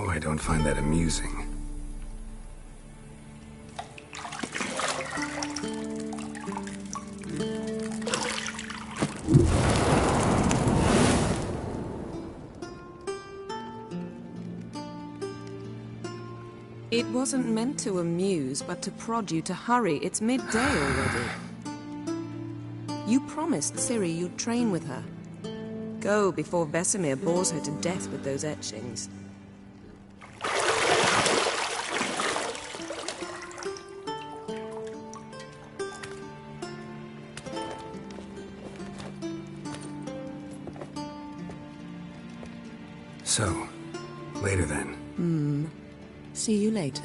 know I don't find that amusing. It wasn't meant to amuse, but to prod you to hurry. It's midday already. You promised Ciri you'd train with her. Go before Vesemir bores her to death with those etchings. So, later then. See you later.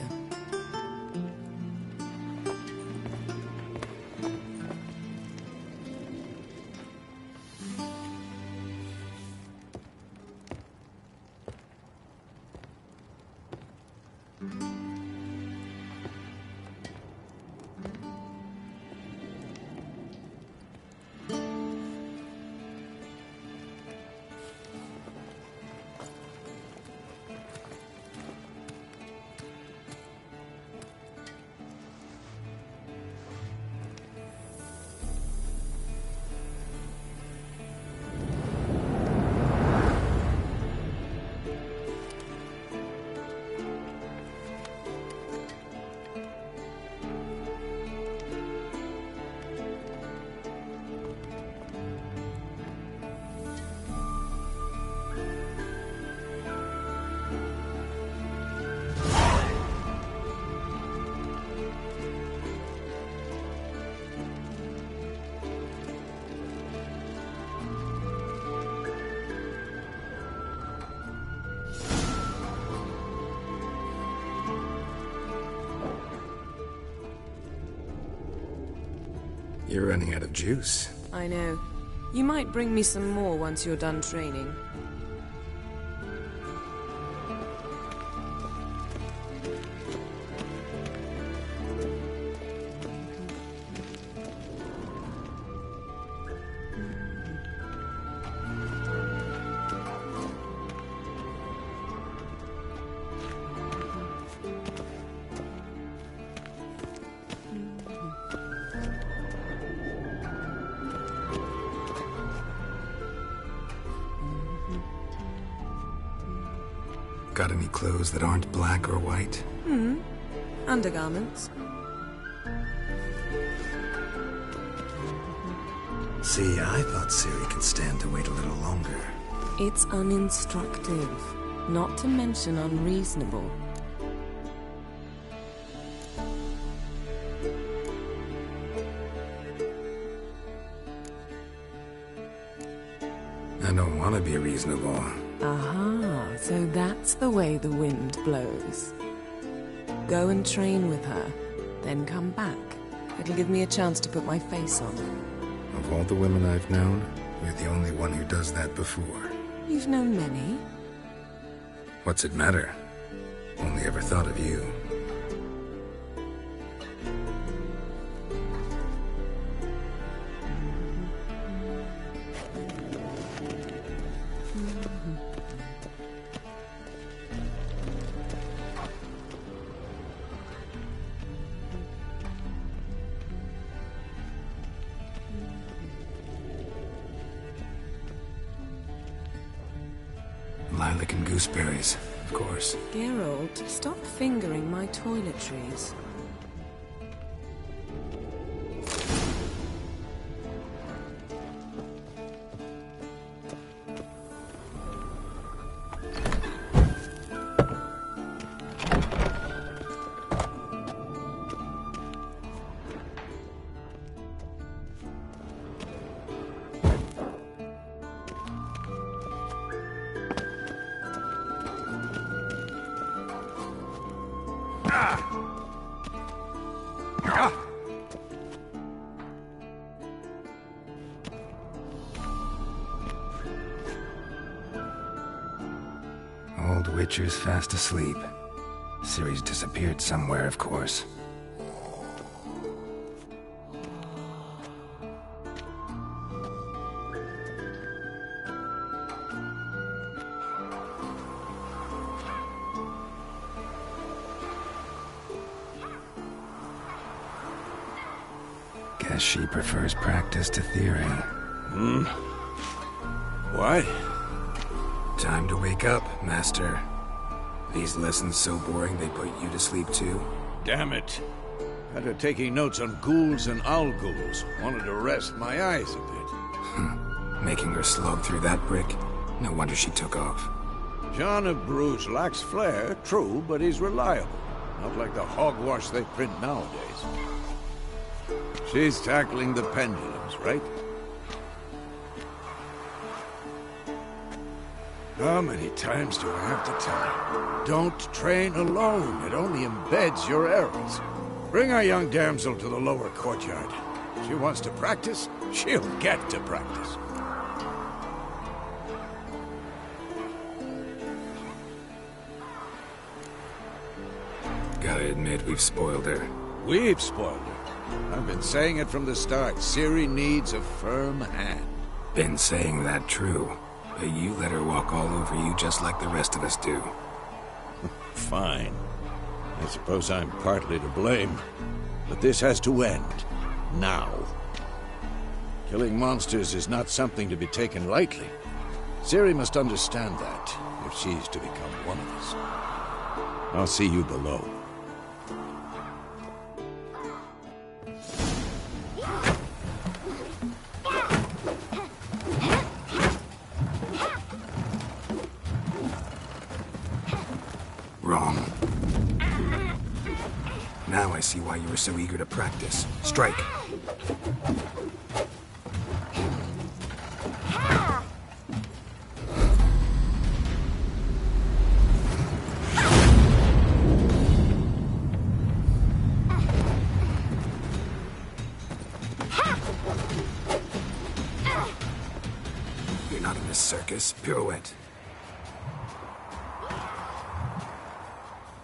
You're running out of juice. I know. You might bring me some more once you're done training. Got any clothes that aren't black or white? Undergarments. See, I thought Ciri could stand to wait a little longer. It's uninstructive, not to mention unreasonable. I don't want to be reasonable. Aha, so that's the way the wind blows. Go and train with her, then come back. It'll give me a chance to put my face on. Of all the women I've known, you're the only one who does that before. You've known many. What's it matter? Only ever thought of you. Lilac and gooseberries, of course. Geralt, stop fingering my toiletries. Old Witcher's fast asleep. Ciri's disappeared somewhere, of course. Guess she prefers practice to theory. What? Time to wake up, Master. These lessons so boring they put you to sleep too? Damn it. After taking notes on ghouls and owl ghouls, wanted to rest my eyes a bit. Making her slog through that brick? No wonder she took off. John of Bruges lacks flair, true, but he's reliable. Not like the hogwash they print nowadays. She's tackling the pendulums, right? How many times do I have to tell her? Don't train alone. It only embeds your errors. Bring our young damsel to the lower courtyard. She wants to practice, she'll get to practice. Gotta admit, we've spoiled her. We've spoiled her. I've been saying it from the start. Ciri needs a firm hand. Been saying that true. But you let her walk all over you just like the rest of us do. Fine. I suppose I'm partly to blame. But this has to end. Now. Killing monsters is not something to be taken lightly. Ciri must understand that, if she's to become one of us. I'll see you below. Wrong. Now I see why you were so eager to practice. Strike. You're not in this circus. Pirouette.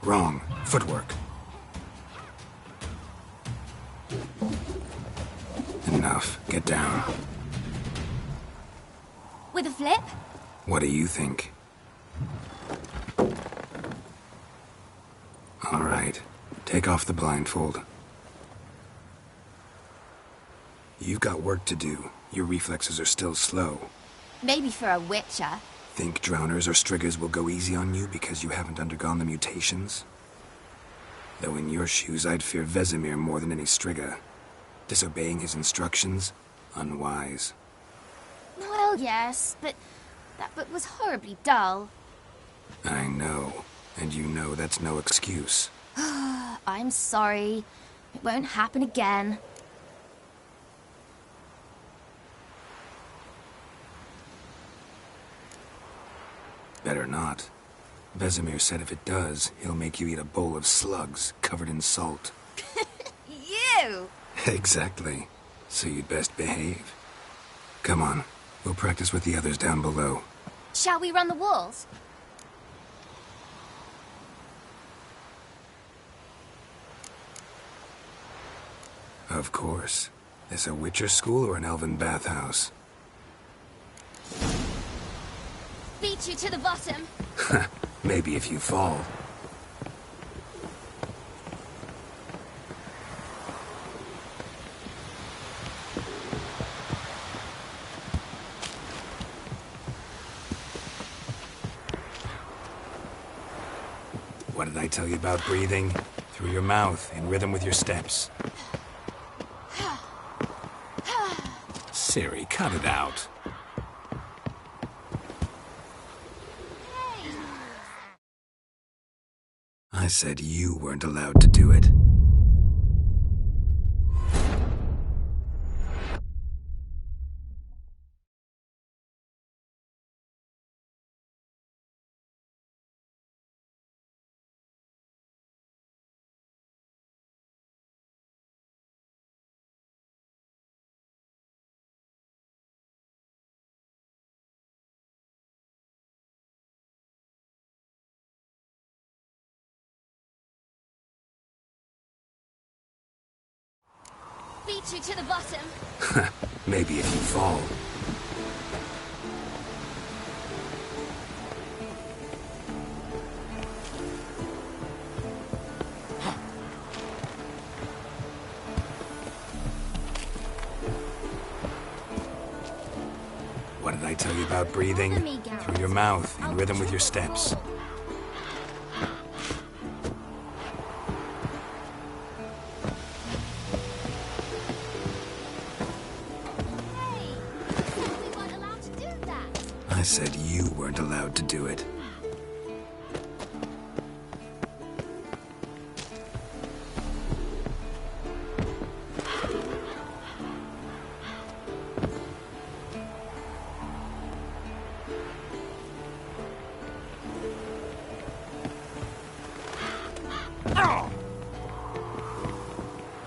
Wrong. Footwork. Enough. Get down. With a flip? What do you think? All right. Take off the blindfold. You've got work to do. Your reflexes are still slow. Maybe for a witcher. Think drowners or striggers will go easy on you because you haven't undergone the mutations? Though in your shoes, I'd fear Vesemir more than any strigger. Disobeying his instructions? Unwise. Well, yes, but that book was horribly dull. I know. And you know that's no excuse. I'm sorry. It won't happen again. Better not. Vesemir said if it does, he'll make you eat a bowl of slugs covered in salt. You! Exactly. So you'd best behave. Come on. We'll practice with the others down below. Shall we run the walls? Of course. This a Witcher school or an elven bathhouse? Beat you to the bottom. Maybe if you fall. What did I tell you about breathing? Through your mouth, in rhythm with your steps. Ciri, cut it out. I said you weren't allowed to do it. Beat you to the bottom. Maybe if you fall. What did I tell you about breathing? Through your mouth, in rhythm with your steps. Hey, we weren't allowed to do that. I said you weren't allowed to do it.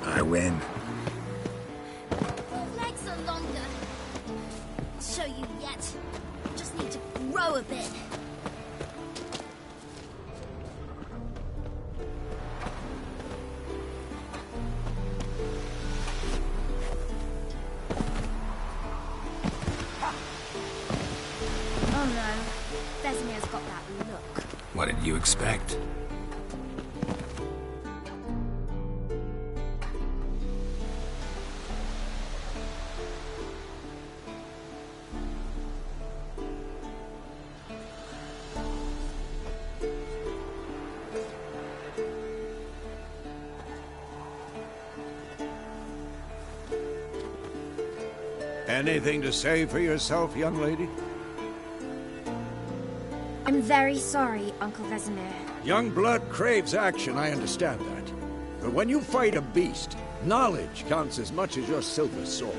I win. Your legs are longer. I'll show you yet. Just need to grow a bit. Oh no, Vesemir's got that look. What did you expect? Anything to say for yourself, young lady? I'm very sorry, Uncle Vesemir. Young blood craves action, I understand that. But when you fight a beast, knowledge counts as much as your silver sword.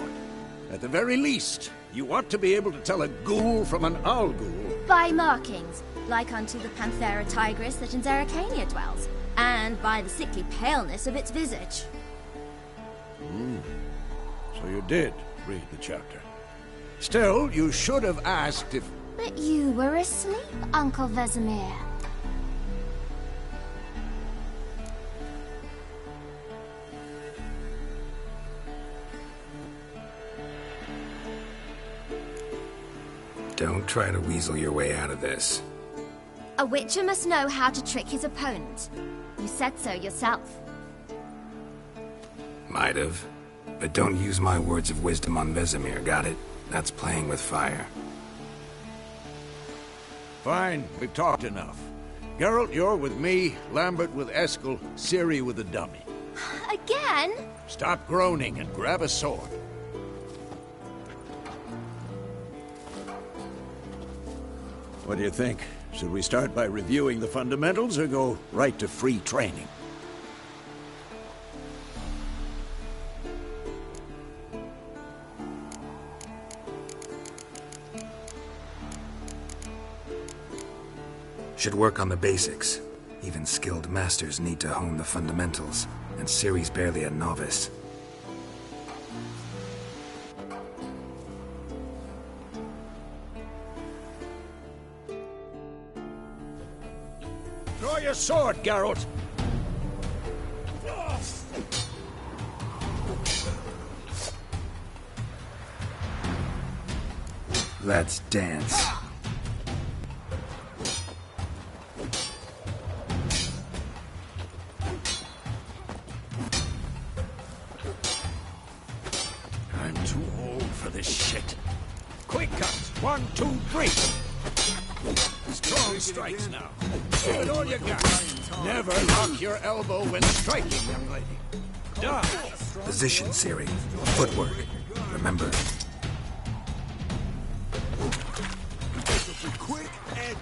At the very least, you ought to be able to tell a ghoul from an owl ghoul. By markings, like unto the Panthera tigris that in Zerrikania dwells, and by the sickly paleness of its visage. So you did read the chapter. Still, you should have asked if... But you were asleep, Uncle Vesemir. Don't try to weasel your way out of this. A witcher must know how to trick his opponent. You said so yourself. Might have. But don't use my words of wisdom on Vesemir, got it? That's playing with fire. Fine, we've talked enough. Geralt, you're with me, Lambert with Eskel, Ciri with the dummy. Again? Stop groaning and grab a sword. What do you think? Should we start by reviewing the fundamentals or go right to free training? Should work on the basics. Even skilled masters need to hone the fundamentals, and Ciri's barely a novice. Draw your sword, Geralt! Let's dance. I'm too old for this shit. Quick cut! 1, 2, 3! Strong strikes now. Give it all you got. Never lock your elbow when striking, young lady. Done. Position, Ciri. Footwork. Remember. Quick and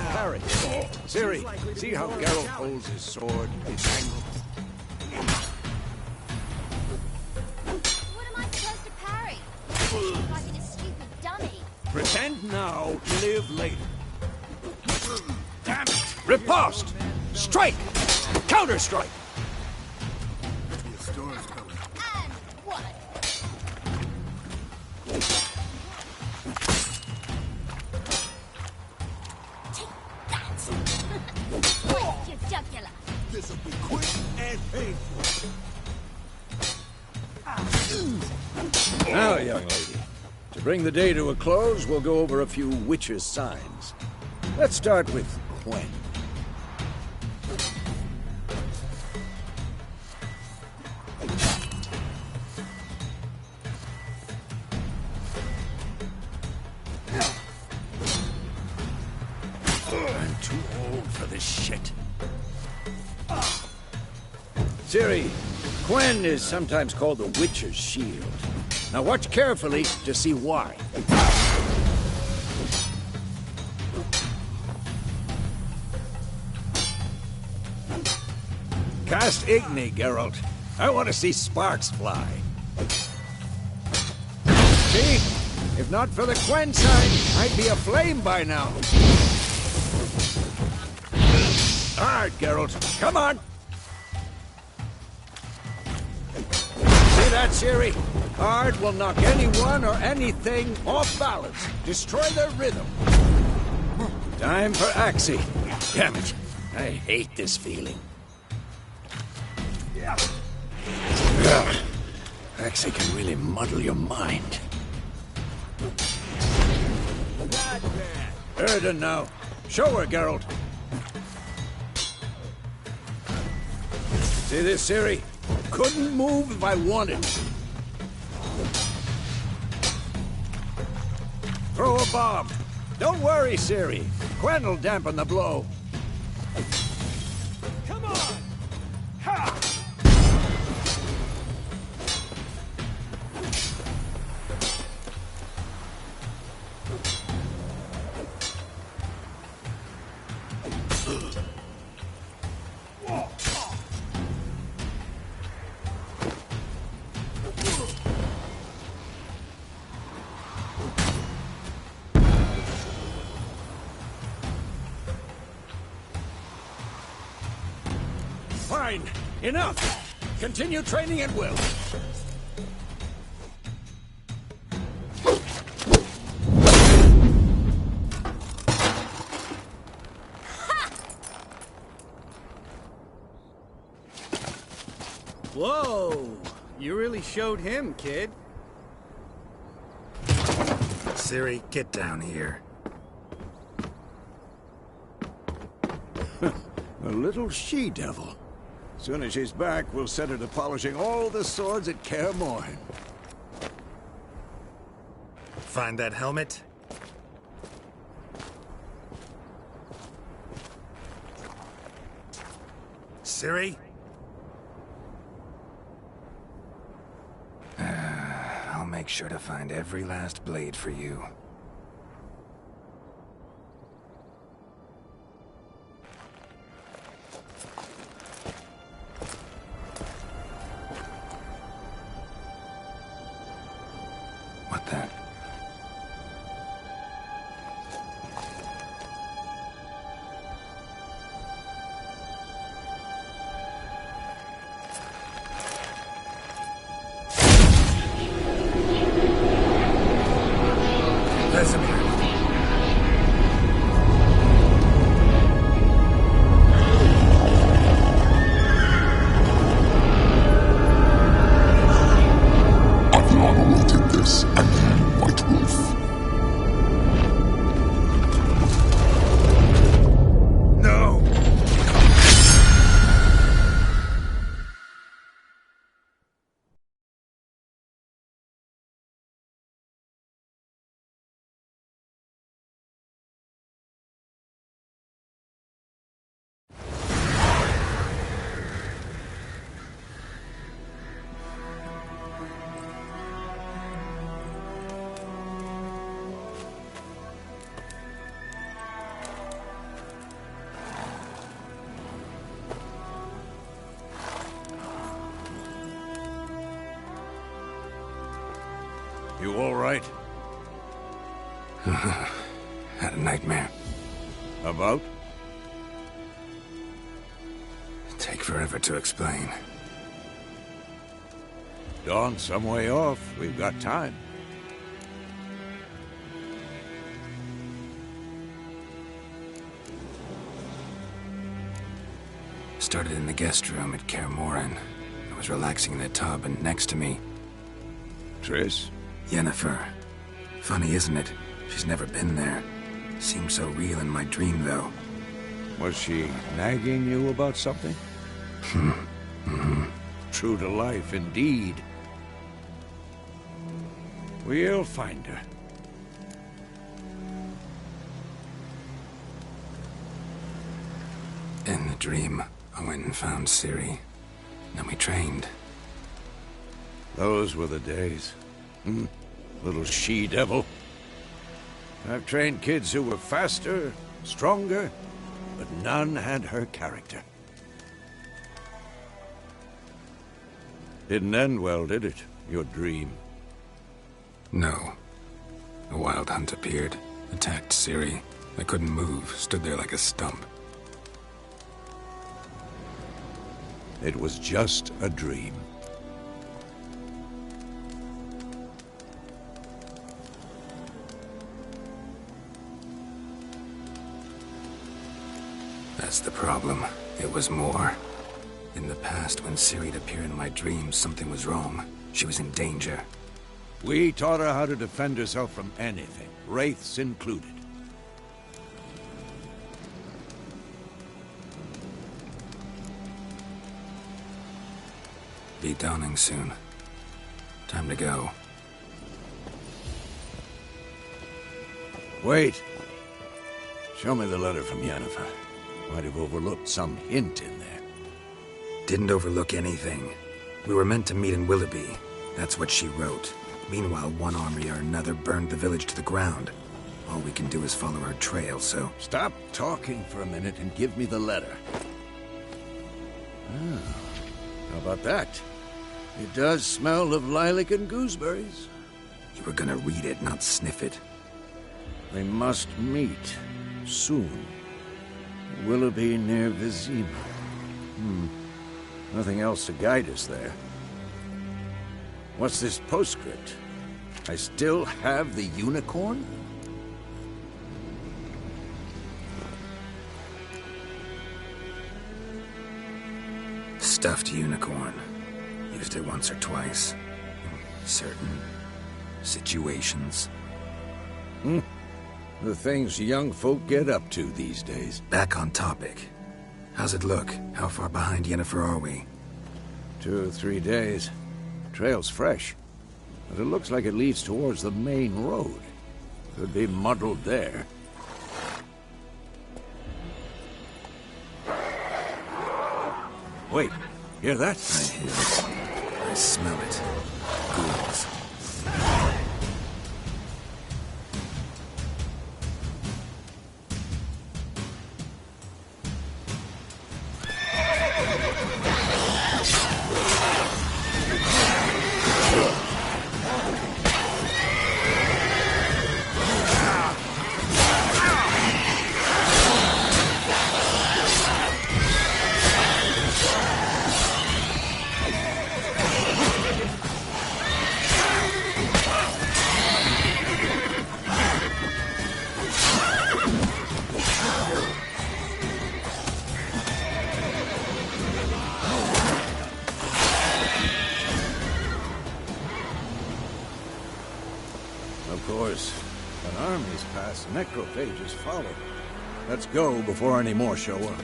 Parry. Ciri, see how Geralt holds his sword, his angle? What am I supposed to parry? Like in a stupid dummy. Pretend now, live later. Damn it! Riposte! Strike! Counter-strike! the storm's coming. And what? Take that! Where's your jugular? This'll be quick and painful. Now, young lady, To bring the day to a close, we'll go over a few Witcher's signs. Let's start with Quen. I'm too old for this shit. Ciri, Quen is sometimes called the Witcher's Shield. Now watch carefully to see why. Cast Igni, Geralt. I want to see sparks fly. See? If not for the Quen sign, I'd be aflame by now. All right, Geralt, come on! See that, Ciri? Ard will knock anyone or anything off balance, destroy their rhythm. Time for Axii. Damn it, I hate this feeling. Ugh. Axii can really muddle your mind. Erden now. Show her, Geralt. See this, Ciri? Couldn't move if I wanted. Throw a bomb. Don't worry, Ciri. Quen will dampen the blow. Come on! Ha! Fine. Enough. Continue training at will. Whoa! You really showed him, kid. Ciri, get down here. A little she-devil. Soon as she's back, we'll set her to polishing all the swords at Kaer Morhen. Find that helmet? Ciri? I'll make sure to find every last blade for you. What then? Vesemir. Adriana awaited this, and you, White Wolf. No! You all right? Had a nightmare. About? Take forever to explain. Dawn's some way off. We've got time. Started in the guest room at Kaer Morhen. I was relaxing in a tub, and next to me, Triss? Yennefer. Funny, isn't it? She's never been there. Seemed so real in my dream, though. Was she nagging you about something? True to life, indeed. We'll find her. In the dream, I went and found Ciri. Then we trained. Those were the days. Little she-devil. I've trained kids who were faster, stronger, but none had her character. Didn't end well, did it? Your dream? No. A wild hunt appeared, attacked Ciri. I couldn't move, stood there like a stump. It was just a dream. That's the problem. It was more. In the past, when Ciri'd appear in my dreams, something was wrong. She was in danger. We taught her how to defend herself from anything, wraiths included. Be dawning soon. Time to go. Wait. Show me the letter from Yennefer. Might have overlooked some hint in there. Didn't overlook anything. We were meant to meet in Willoughby. That's what she wrote. Meanwhile, one army or another burned the village to the ground. All we can do is follow her trail, so... Stop talking for a minute and give me the letter. How about that? It does smell of lilac and gooseberries. You were gonna read it, not sniff it. They must meet soon. Willoughby near Vizima. Nothing else to guide us there. What's this postscript? I still have the unicorn? Stuffed unicorn. Used it once or twice. In certain situations. The things young folk get up to these days. Back on topic. How's it look? How far behind Yennefer are we? 2 or 3 days. Trail's fresh, but it looks like it leads towards the main road. Could be muddled there. Wait, hear that? I hear it. I smell it. Ghouls. Of course, when armies pass, necrophages follow. Let's go before any more show up.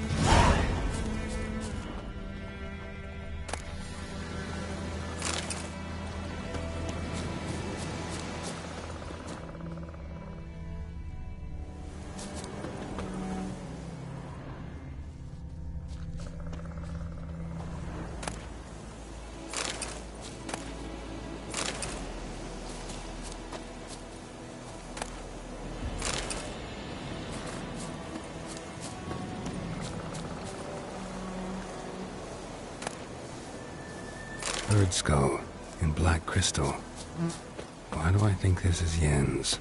Bird skull in black crystal. Why do I think this is Yen's?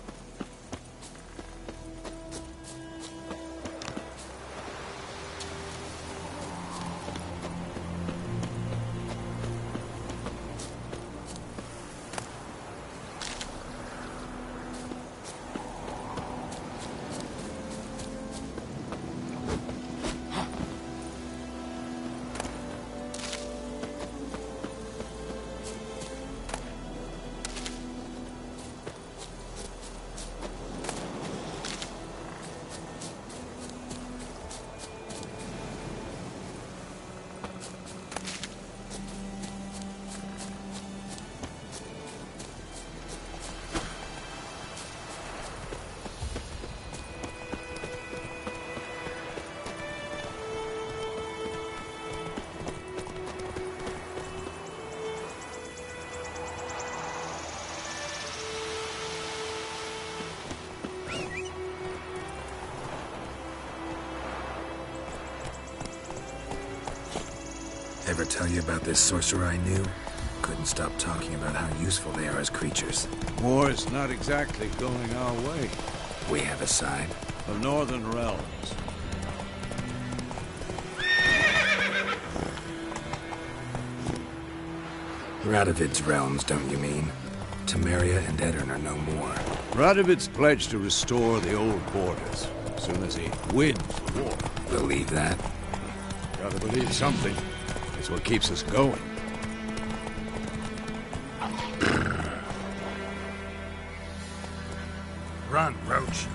Ever tell you about this sorcerer I knew? Couldn't stop talking about how useful they are as creatures. War's not exactly going our way. We have a side. The Northern Realms. Radovid's realms, don't you mean? Temeria and Edirn are no more. Radovid's pledged to restore the old borders as soon as he wins the war. Believe that? Gotta believe something. It's what keeps us going. Run, Roach.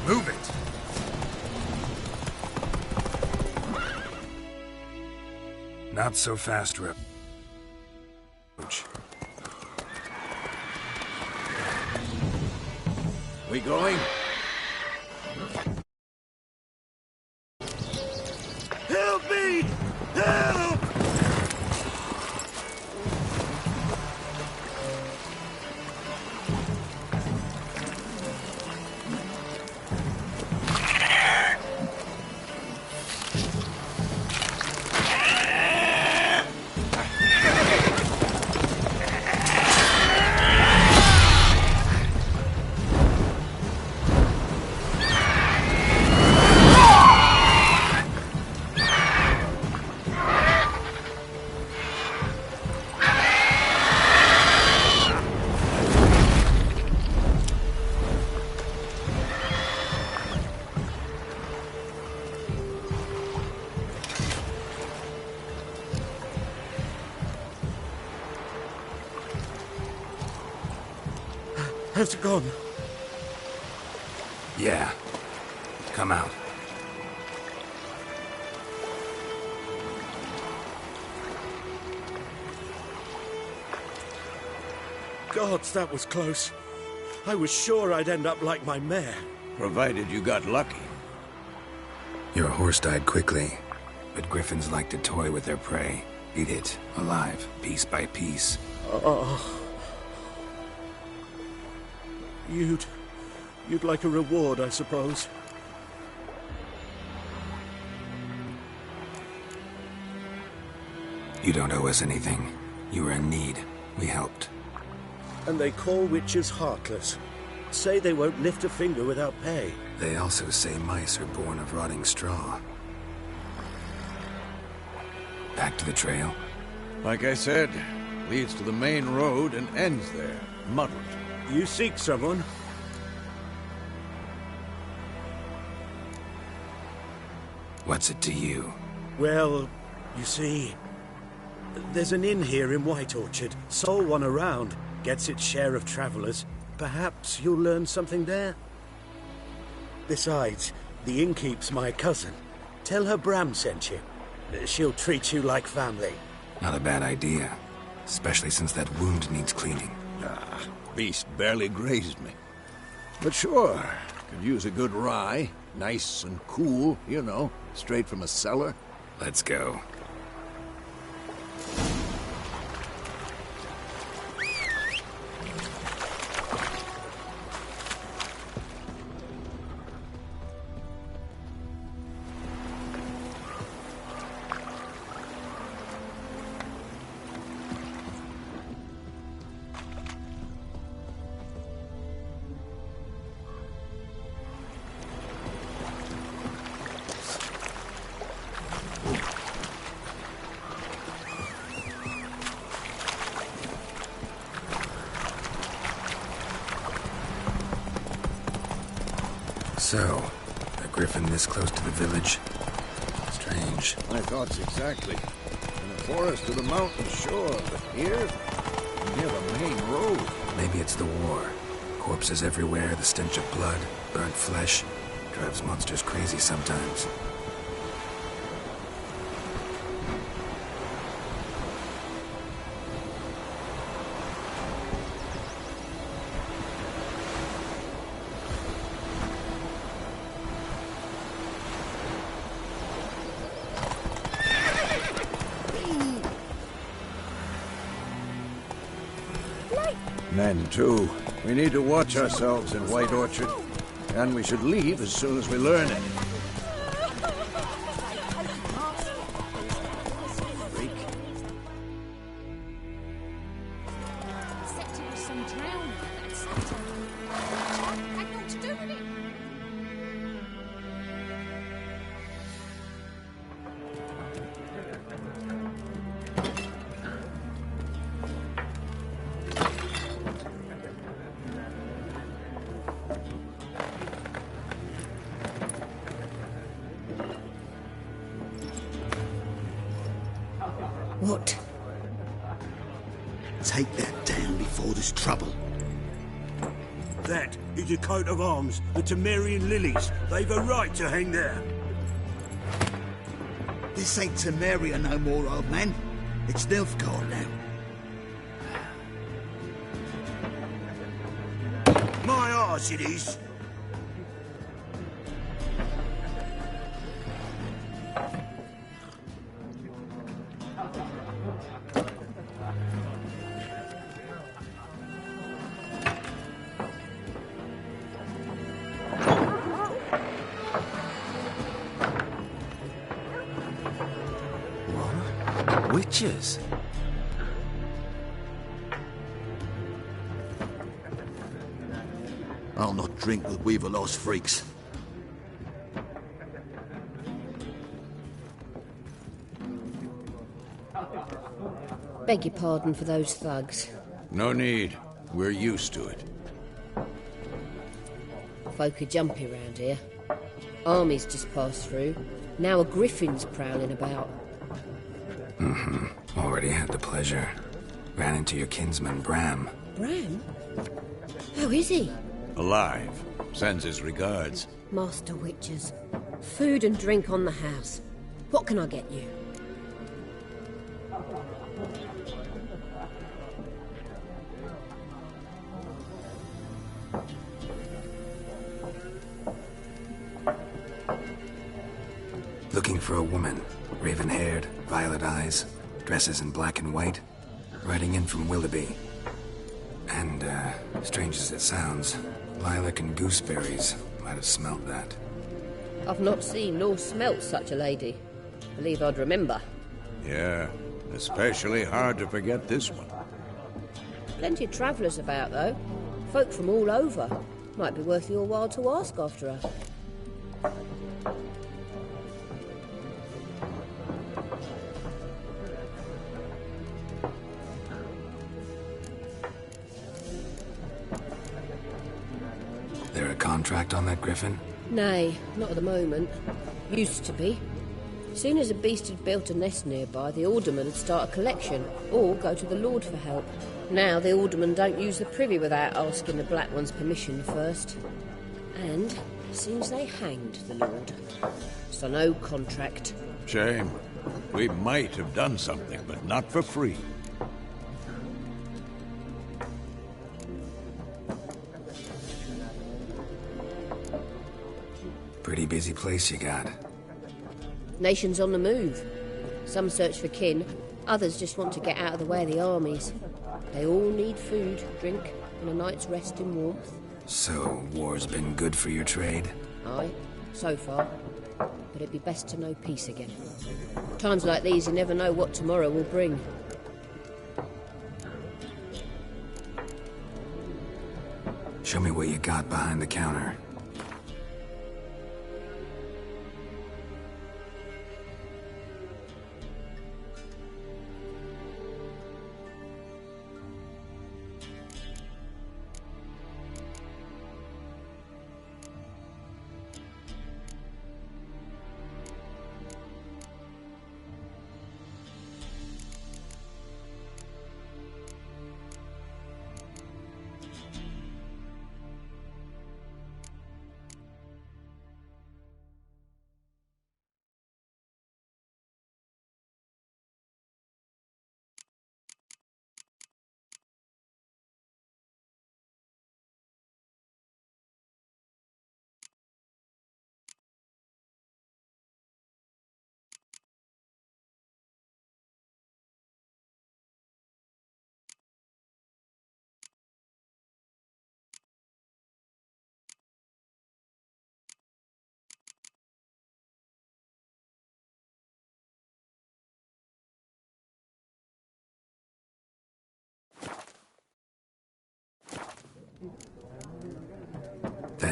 Move it! Not so fast, Roach. We going? Help me! Help! How's it gone? Yeah. Come out. Gods, that was close. I was sure I'd end up like my mare. Provided you got lucky. Your horse died quickly, but griffins like to toy with their prey. Eat it, alive, piece by piece. Oh. You'd like a reward, I suppose. You don't owe us anything. You were in need. We helped. And they call witches heartless. Say they won't lift a finger without pay. They also say mice are born of rotting straw. Back to the trail? Like I said, leads to the main road and ends there, muddled. You seek someone? What's it to you? Well, you see, there's an inn here in White Orchard. Sole one around. Gets its share of travelers. Perhaps you'll learn something there? Besides, the innkeep's my cousin. Tell her Bram sent you. She'll treat you like family. Not a bad idea. Especially since that wound needs cleaning. Beast barely grazed me. But sure, could use a good rye. Nice and cool, you know, straight from a cellar. Let's go. So, a griffin this close to the village? Strange. My thoughts exactly. In the forest or the mountain, sure, but here? Near the main road. Maybe it's the war. Corpses everywhere, the stench of blood, burnt flesh. Drives monsters crazy sometimes. Men, too. We need to watch ourselves in White Orchard. And we should leave as soon as we learn it. Freak. Except it was some drowner that set him. Had naught to do with it. What? Take that down before there's trouble. That is a coat of arms, the Temerian lilies. They've a right to hang there. This ain't Temeria no more, old man. It's Nilfgaard now. My arse it is. Witches? I'll not drink with Weaverlost freaks. Beg your pardon for those thugs. No need. We're used to it. Folk are jumpy round here. Armies just passed through. Now a griffin's prowling about. Already had the pleasure. Ran into your kinsman, Bram. Bram? How is he? Alive. Sends his regards. Master Witches. Food and drink on the house. What can I get you? Looking for a woman. Raven-haired, violet eyes, dresses in black and white. Riding in from Willoughby. And, strange as it sounds, lilac and gooseberries might have smelt that. I've not seen nor smelt such a lady. Believe I'd remember. Yeah, especially hard to forget this one. Plenty of travellers about, though. Folk from all over. Might be worth your while to ask after her. There a contract on that griffin? Nay, not at the moment. Used to be. Soon as a beast had built a nest nearby, the alderman would start a collection, or go to the Lord for help. Now the aldermen don't use the privy without asking the Black One's permission first. And seems they hanged the Lord. So no contract. Shame. We might have done something, but not for free. Pretty busy place you got. Nations on the move. Some search for kin, others just want to get out of the way of the armies. They all need food, drink, and a night's rest in warmth. So, war's been good for your trade? Aye, so far. But it'd be best to know peace again. Times like these, you never know what tomorrow will bring. Show me what you got behind the counter.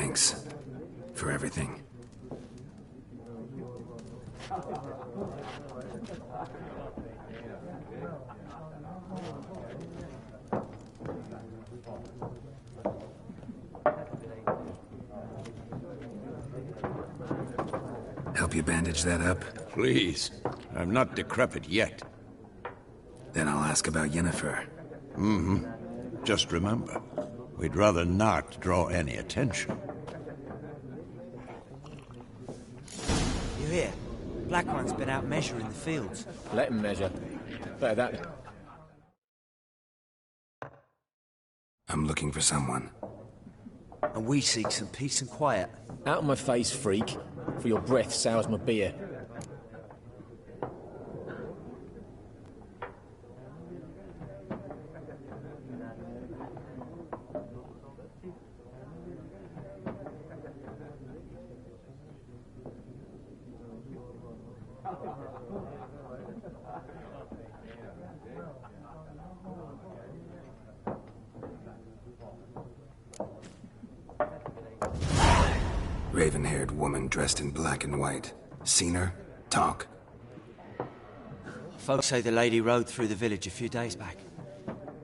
Thanks for everything. Help you bandage that up? Please. I'm not decrepit yet. Then I'll ask about Yennefer. Just remember, we'd rather not draw any attention. You hear? Black One's been out measuring the fields. Let him measure. Better that. I'm looking for someone. And we seek some peace and quiet. Out of my face, freak. For your breath sours my beer. Raven-haired woman dressed in black and white. Seen her? Talk? Folks say the lady rode through the village a few days back.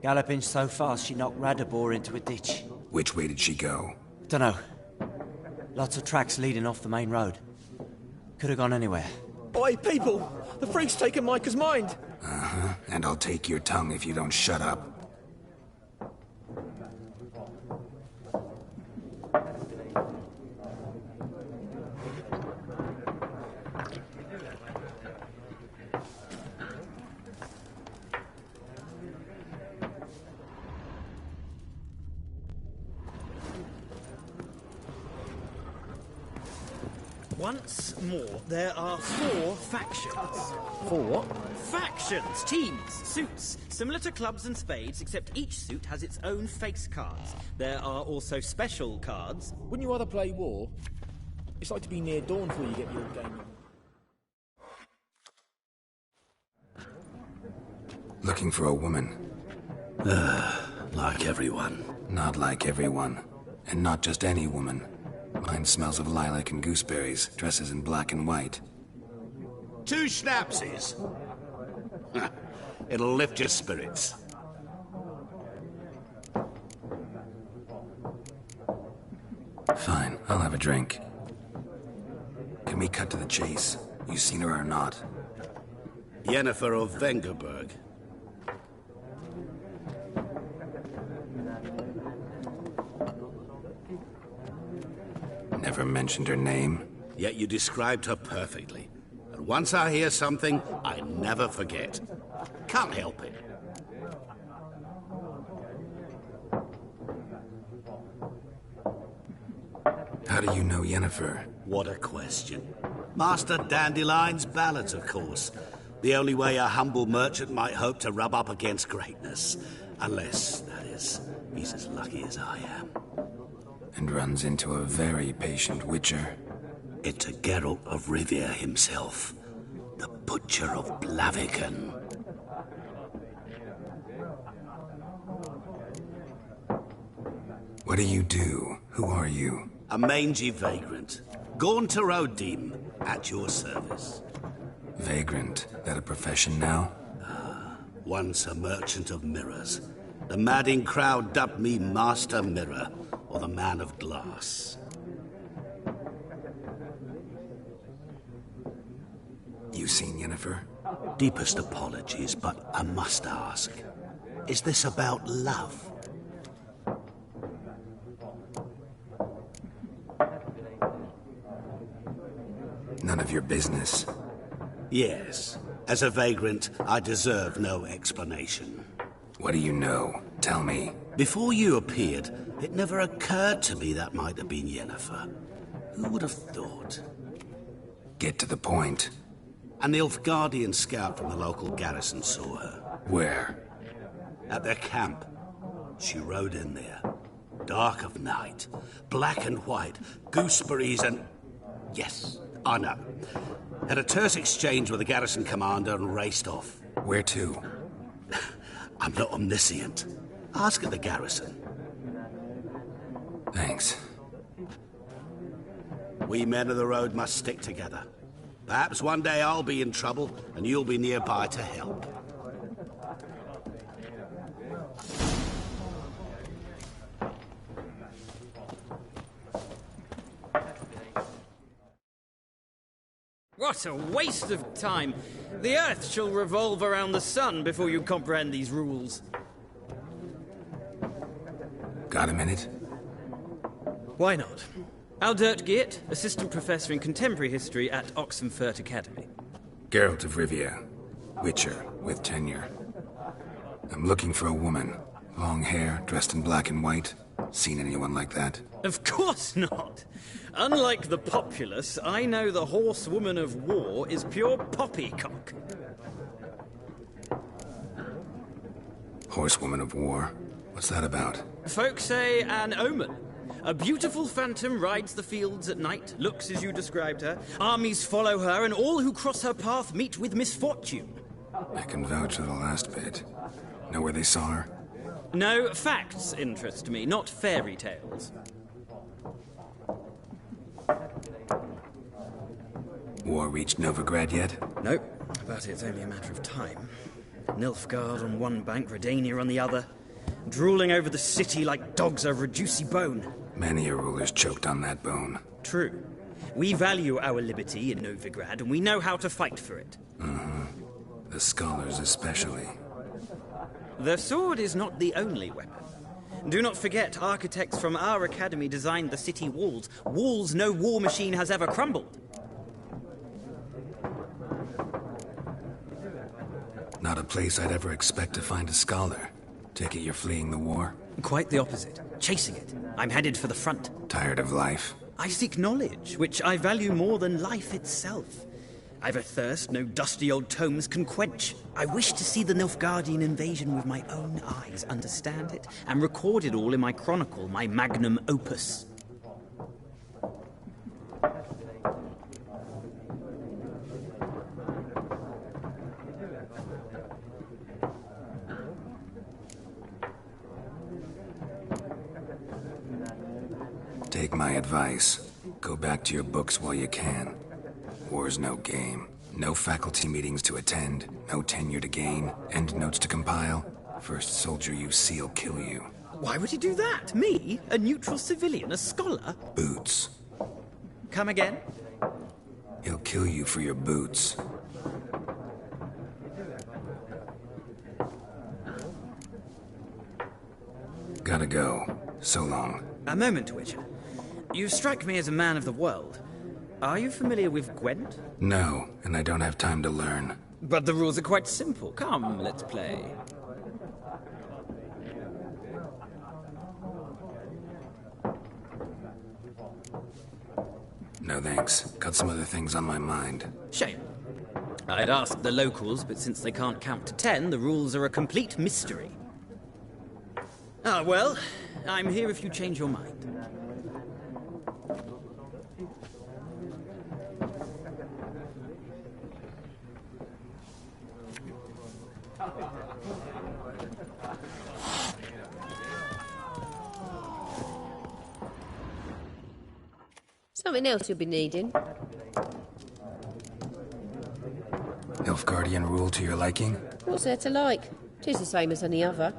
Galloping so fast she knocked Radabor into a ditch. Which way did she go? Dunno. Lots of tracks leading off the main road. Could have gone anywhere. Oi, people! The freak's taken Micah's mind! Uh-huh. And I'll take your tongue if you don't shut up. Once more, there are 4 factions. 4 what? Factions, teams, suits, similar to clubs and spades, except each suit has its own face cards. There are also special cards. Wouldn't you rather play war? It's like to be near dawn before you get your game. Looking for a woman. Like everyone. Not like everyone. And not just any woman. Mine smells of lilac and gooseberries, dresses in black and white. 2 schnapsies. It'll lift your spirits. Fine, I'll have a drink. Can we cut to the chase? You seen her or not? Yennefer of Vengerberg. Never mentioned her name. Yet you described her perfectly. And once I hear something, I never forget. Can't help it. How do you know Yennefer? What a question. Master Dandelion's ballads, of course. The only way a humble merchant might hope to rub up against greatness. Unless, that is, he's as lucky as I am. And runs into a very patient witcher. It's a Geralt of Rivia himself. The Butcher of Blaviken. What do you do? Who are you? A mangy vagrant. Gaunter Odim, at your service. Vagrant. That a profession now? Once a merchant of mirrors. The madding crowd dubbed me Master Mirror, or the Man of Glass. You seen Yennefer? Deepest apologies, but I must ask. Is this about love? None of your business. Yes. As a vagrant, I deserve no explanation. What do you know? Tell me. Before you appeared, it never occurred to me that might have been Yennefer. Who would have thought? Get to the point. An Nilfgaardian scout from the local garrison saw her. Where? At their camp. She rode in there. Dark of night. Black and white. Gooseberries and... Yes, I know. Had a terse exchange with the garrison commander and raced off. Where to? I'm not omniscient. Ask at the garrison. Thanks. We men of the road must stick together. Perhaps one day I'll be in trouble, and you'll be nearby to help. What a waste of time! The Earth shall revolve around the sun before you comprehend these rules. Got a minute? Why not? Aldert Geert, Assistant Professor in Contemporary History at Oxenfurt Academy. Geralt of Rivia, Witcher, with tenure. I'm looking for a woman. Long hair, dressed in black and white. Seen anyone like that? Of course not! Unlike the populace, I know the horsewoman of war is pure poppycock. Horsewoman of war? What's that about? Folk say an omen. A beautiful phantom rides the fields at night, looks as you described her. Armies follow her, and all who cross her path meet with misfortune. I can vouch for the last bit. Know where they saw her? No, facts interest me, not fairy tales. War reached Novigrad yet? Nope, but it's only a matter of time. Nilfgaard on one bank, Redania on the other. Drooling over the city like dogs over a juicy bone. Many a ruler's choked on that bone. True. We value our liberty in Novigrad, and we know how to fight for it. The scholars especially. The sword is not the only weapon. Do not forget, architects from our academy designed the city walls. Walls no war machine has ever crumbled. Not a place I'd ever expect to find a scholar. Take it you're fleeing the war? Quite the opposite. Chasing it. I'm headed for the front. Tired of life? I seek knowledge, which I value more than life itself. I've a thirst no dusty old tomes can quench. I wish to see the Nilfgaardian invasion with my own eyes, understand it, and record it all in my chronicle, my magnum opus. Take my advice. Go back to your books while you can. War's no game. No faculty meetings to attend, no tenure to gain, endnotes to compile. First soldier you see'll kill you. Why would he do that? Me? A neutral civilian? A scholar? Boots. Come again? He'll kill you for your boots. Gotta go. So long. A moment, Witcher. You strike me as a man of the world. Are you familiar with Gwent? No, and I don't have time to learn. But the rules are quite simple. Come, let's play. No thanks. Got some other things on my mind. Shame. I'd ask the locals, but since they can't count to 10, the rules are a complete mystery. Ah, well, I'm here if you change your mind. Something else you'll be needing. Nilfgaardian rule to your liking? What's there to like? 'Tis the same as any other.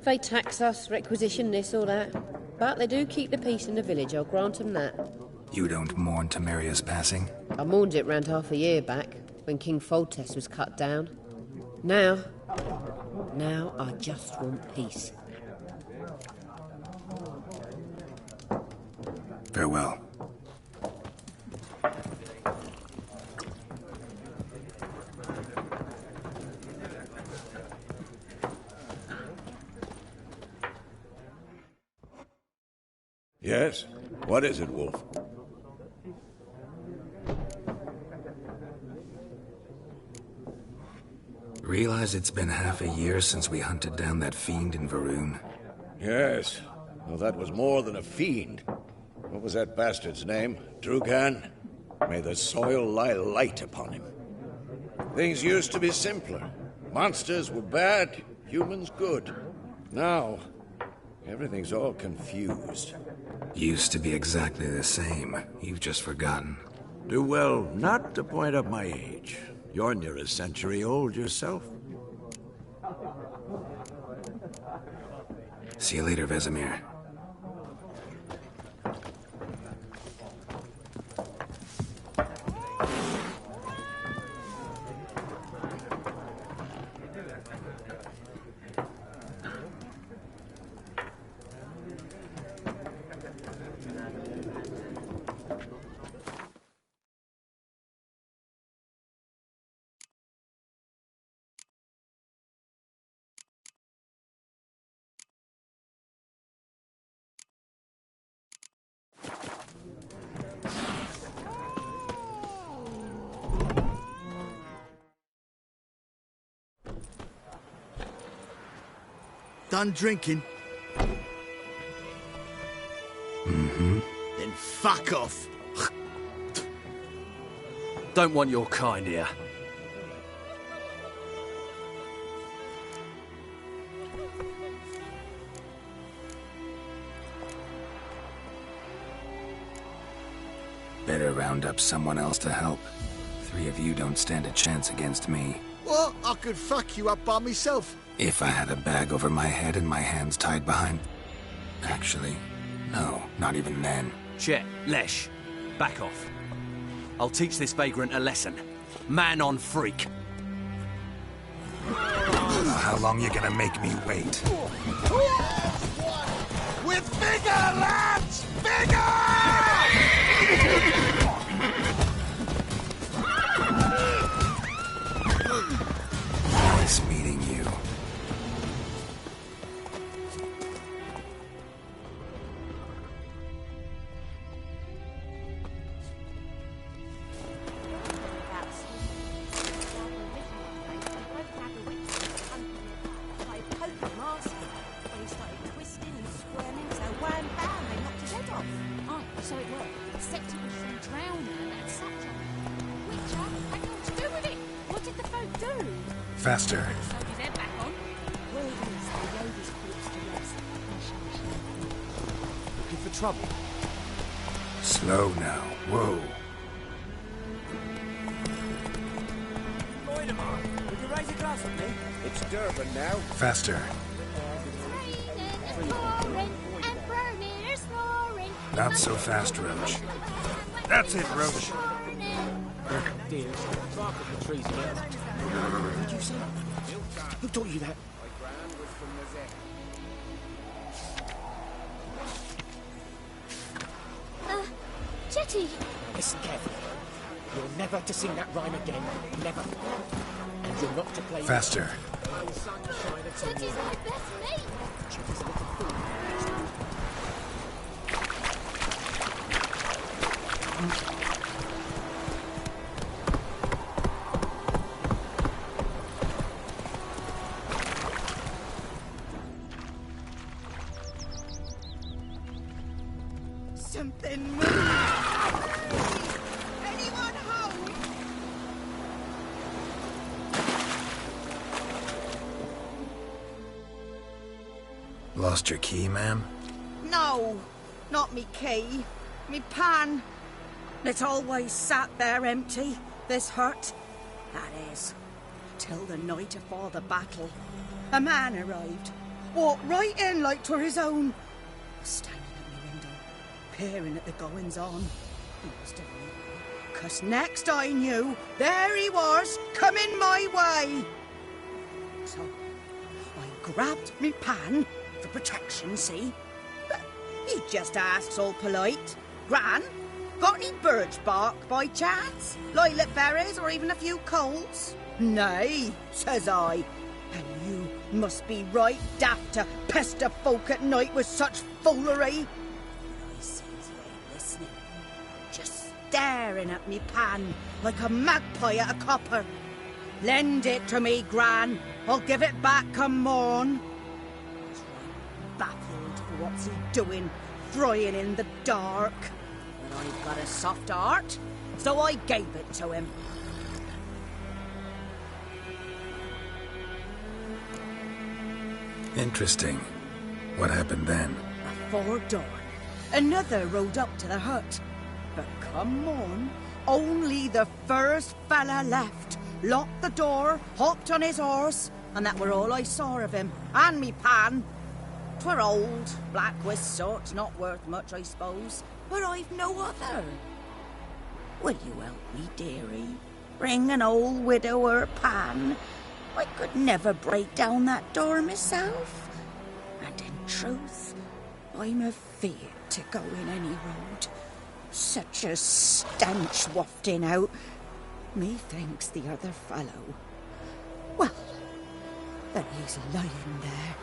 They tax us, requisition this or that. But they do keep the peace in the village, I'll grant them that. You don't mourn Temeria's passing? I mourned it round half a year back, when King Foltest was cut down. Now I just want peace. Farewell. Yes? What is it, Wolf? Realize it's been half a year since we hunted down that fiend in Varun? Yes. Well, that was more than a fiend. What was that bastard's name? Drugan? May the soil lie light upon him. Things used to be simpler. Monsters were bad, humans good. Now, everything's all confused. Used to be exactly the same. You've just forgotten. Do well not to point up my age. You're near a century old yourself. See you later, Vesemir. Done drinking? Mm-hmm. Then fuck off. Don't want your kind here. Better round up someone else to help. 3 of you don't stand a chance against me. What? I could fuck you up by myself. If I had a bag over my head and my hands tied behind... Actually, no, not even then. Chet, Lesh, back off. I'll teach this vagrant a lesson. Man on freak. How long you gonna make me wait? With vigor, lads! Vigor! Nice meeting you. Faster. Looking for trouble? Slow now. Whoa. Would you raise a glass with me? It's Durban now. Faster. Not so fast, Roach. That's it, Roach. Dear, bark at the trees again. What did you say? Who taught you that? Jetty! Listen carefully. You're never to sing that rhyme again. Never. And you're not to play... Faster. Jetty's my best mate! Jetty's a little fool. Something moved! Anyone home? Lost your key, ma'am? No, not me key. Me pan. It's always sat there empty, this hut. That is, till the night afore the battle. A man arrived, walked right in like 'twere his own. Standing at my window, peering at the goings-on. He must have knew, 'cause next I knew, there he was, coming my way. So, I grabbed me pan, for protection, see? But he just asks all polite, Gran, got any birch bark by chance? Lilac berries or even a few coals? Nay, says I. And you must be right daft to pester folk at night with such foolery. But I sees he ain't listening. Just staring at me pan like a magpie at a copper. Lend it to me, Gran. I'll give it back come morn. I was right baffled for what's he doing, frying in the dark. But I've got a soft heart, so I gave it to him. Interesting. What happened then? Before dawn, Another rode up to the hut. But come on, only the first fella left. Locked the door, hopped on his horse, and that were all I saw of him. And me pan. 'Twere old, black with soot, not worth much, I suppose. But I've no other. Will you help me, dearie? Bring an old widower pan. I could never break down that door myself. And in truth, I'm afeard to go in any road. Such a stench wafting out. Methinks the other fellow. Well, that he's lying there.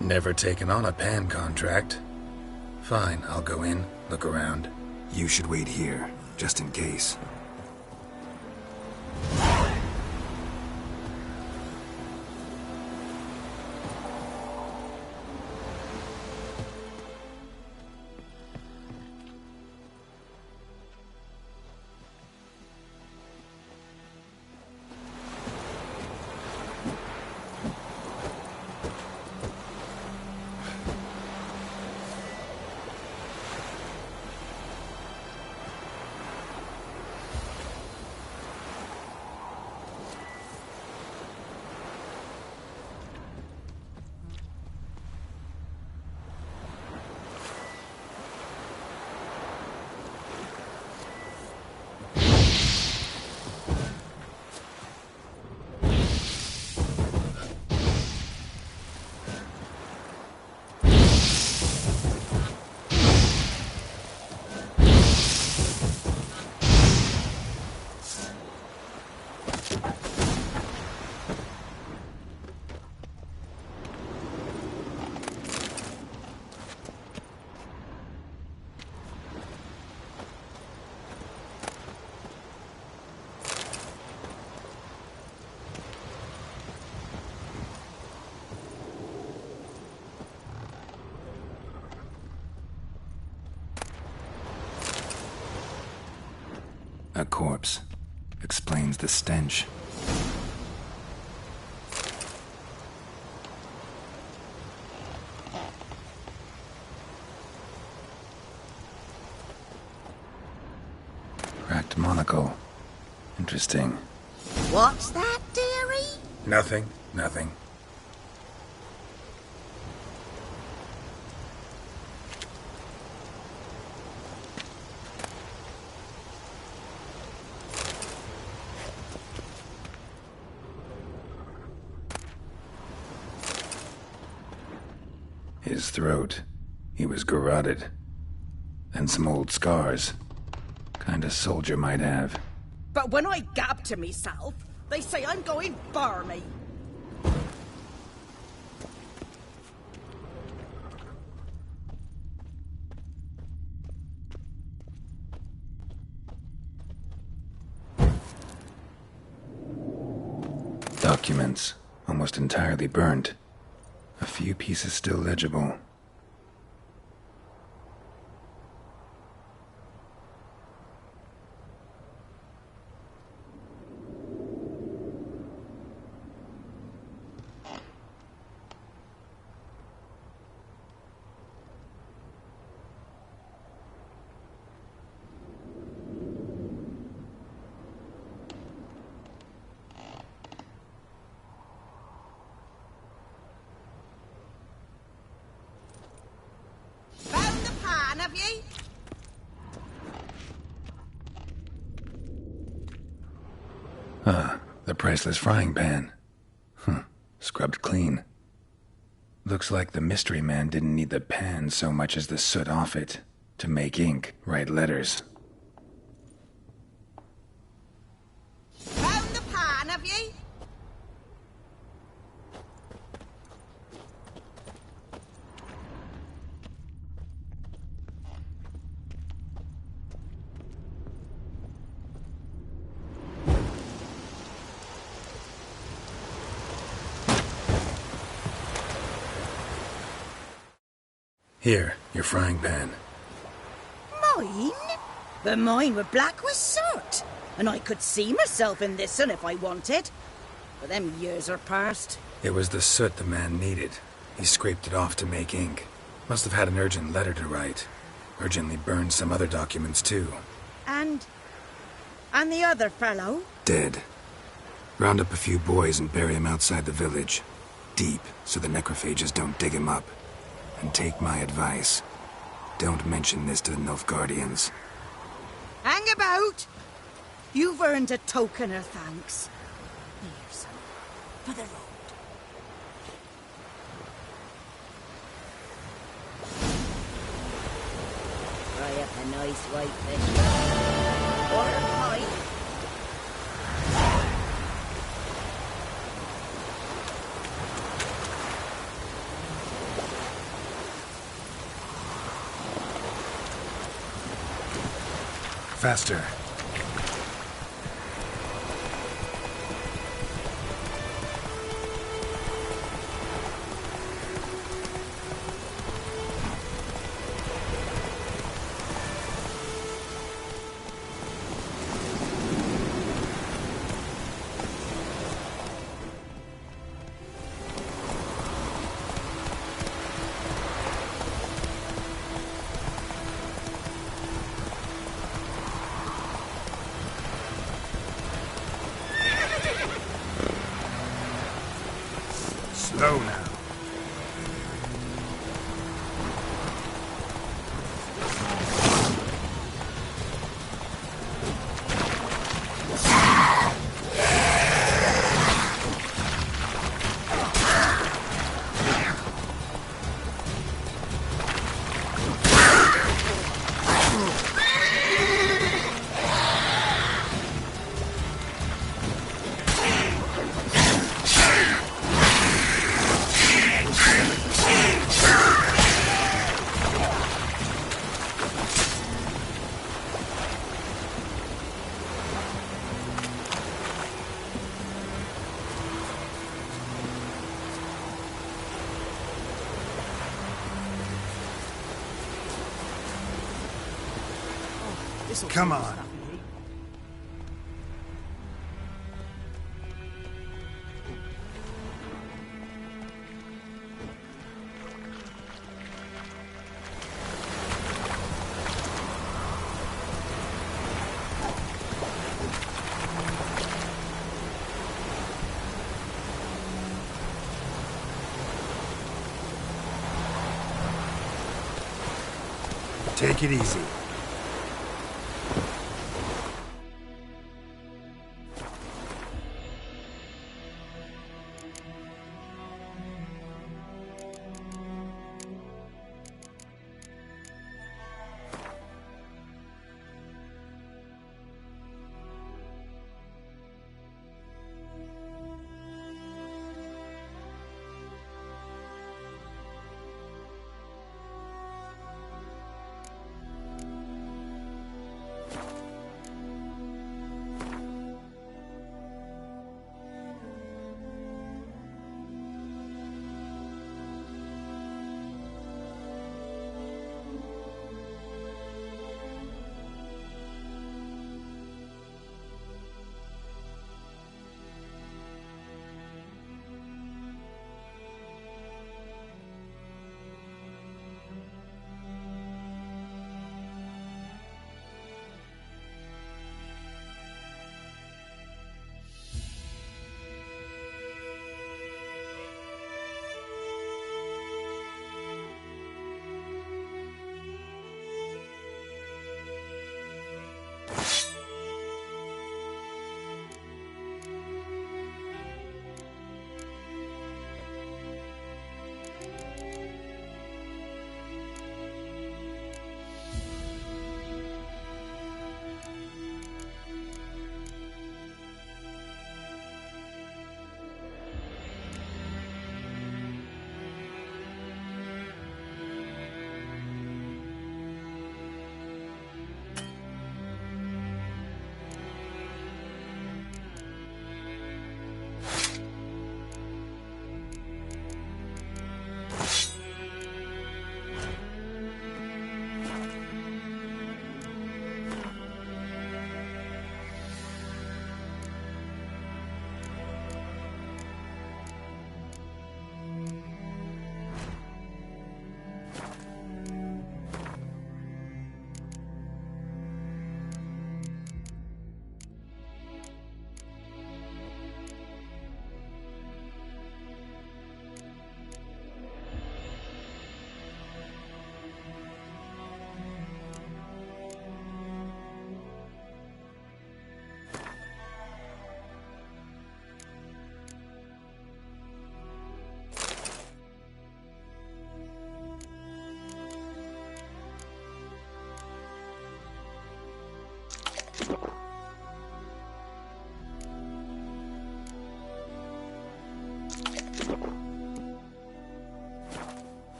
Never taken on a pan contract. Fine, I'll go in, look around. You should wait here, just in case. A corpse. Explains the stench. Cracked monocle. Interesting. What's that, dearie? Nothing. His throat. He was garroted. And some old scars. Kind a soldier might have. But when I gab to myself, they say I'm going barmy. Documents. Almost entirely burnt. A few pieces still legible. Have ye? Ah, the priceless frying pan. Scrubbed clean. Looks like the mystery man didn't need the pan so much as the soot off it to make ink, write letters. Found the pan, have ye? Here, your frying pan. Mine? But mine were black with soot, and I could see myself in this'n if I wanted. But them years are past. It was the soot the man needed. He scraped it off to make ink. Must have had an urgent letter to write. Urgently burned some other documents, too. And the other fellow? Dead. Round up a few boys and bury him outside the village. Deep, so the necrophages don't dig him up. And take my advice. Don't mention this to the Nilfgaardians. Hang about! You've earned a token of thanks. Here, son, for the road. Fry up a nice white fish. Or a pint. Faster. Slow now. Come on. Take it easy.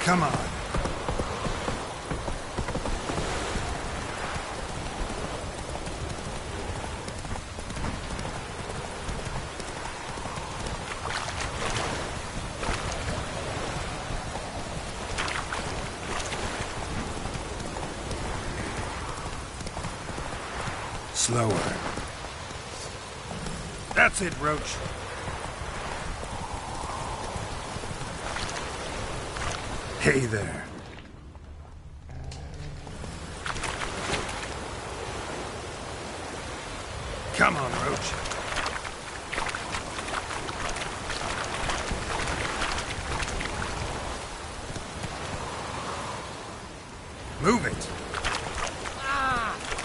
Come on. Slower. That's it, Roach. Hey there. Come on, Roach. Move it.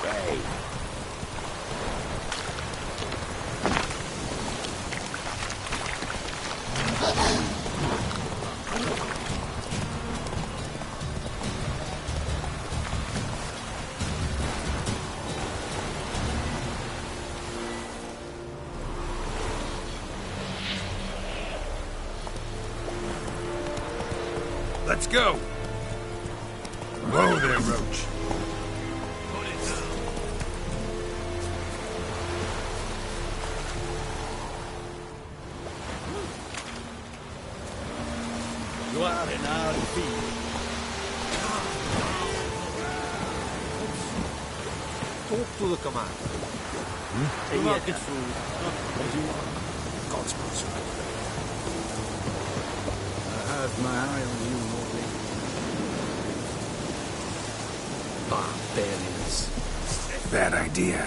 Hey. Let's go. Whoa there, Roach. You are in our field. Talk to the commander. Do not get food. God's sponsor. I have my eye on you, Morley. Barbarians. Bad idea.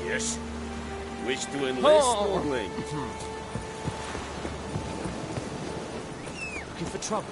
Yes. Wish to enlist, Morley? Looking for trouble?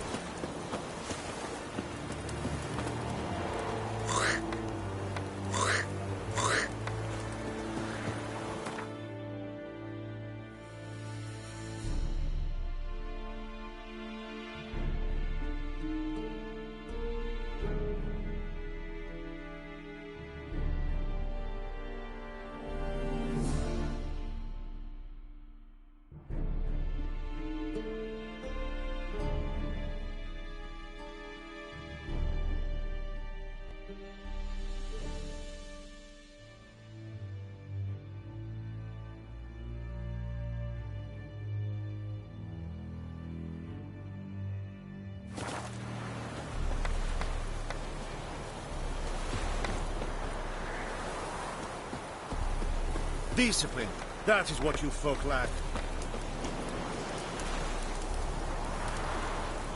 Discipline. That is what you folk lack.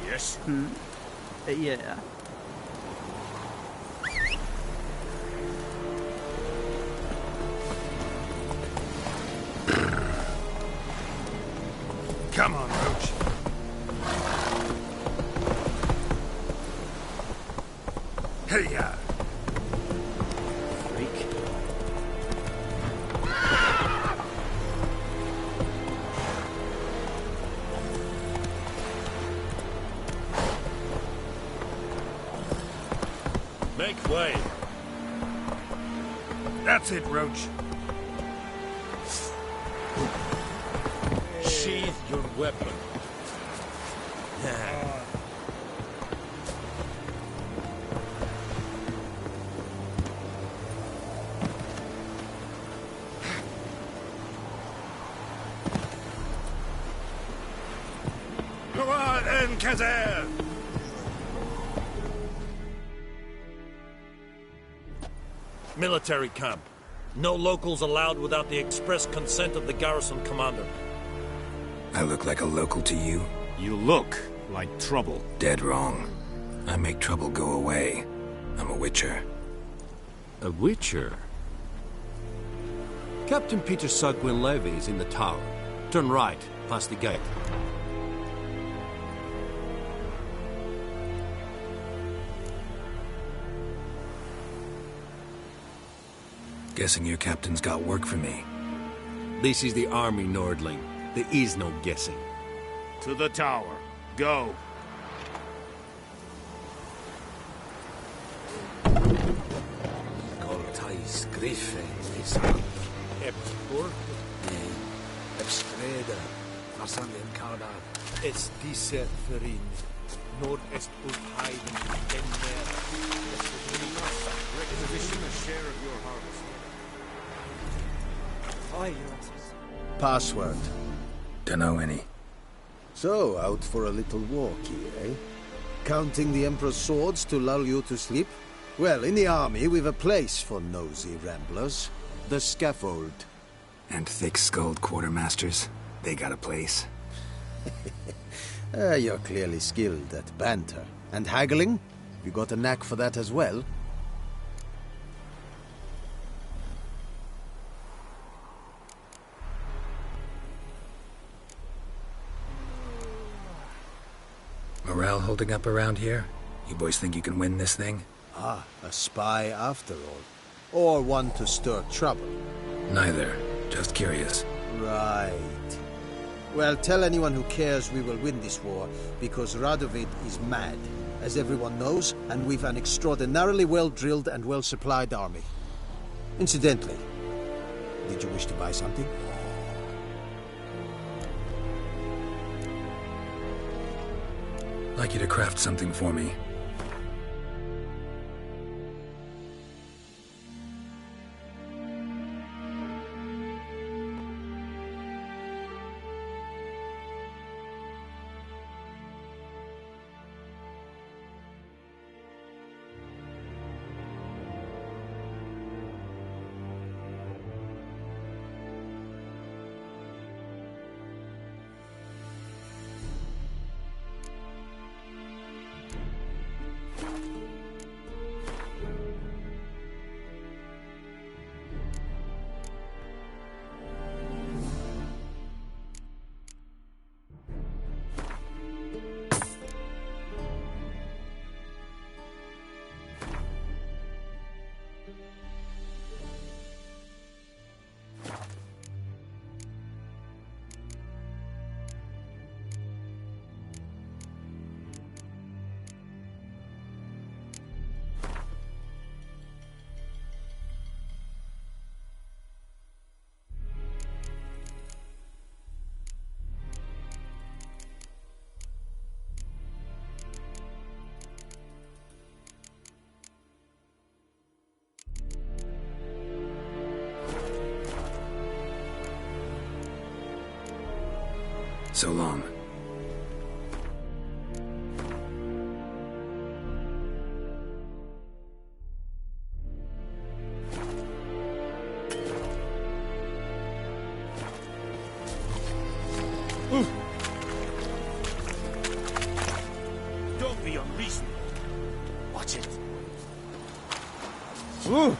Yes? Yeah. Come on, Roach. Hey-ya. Freak. Make way. That's it, Roach. Sheath your weapon. Go on, Kazar! Military camp. No locals allowed without the express consent of the garrison commander. I look like a local to you? You look like trouble. Dead wrong. I make trouble go away. I'm a witcher. A witcher? Captain Peter Sugwin Levy is in the tower. Turn right, past the gate. Guessing your captain's got work for me. This is the army, Nordling. There is no guessing. To the tower. Go. Coltais Griffe is Epspur? Nee, Epstreda. Marsandem Kardar. Es diese Verin. Nord est ut Heiden. Enmer. Requisition a share of your harvest. Password. Dunno any. So, out for a little walk here, eh? Counting the Emperor's swords to lull you to sleep? Well, in the army, we've a place for nosy ramblers. The scaffold. And thick-skulled quartermasters. They got a place. You're clearly skilled at banter. And haggling? You got a knack for that as well? Morale holding up around here? You boys think you can win this thing? Ah, a spy after all. Or one to stir trouble. Neither. Just curious. Right. Well, tell anyone who cares we will win this war, because Radovid is mad, as everyone knows, and we've an extraordinarily well-drilled and well-supplied army. Incidentally, did you wish to buy something? I'd like you to craft something for me. So long. Don't be unreasonable. Watch it. Ooh.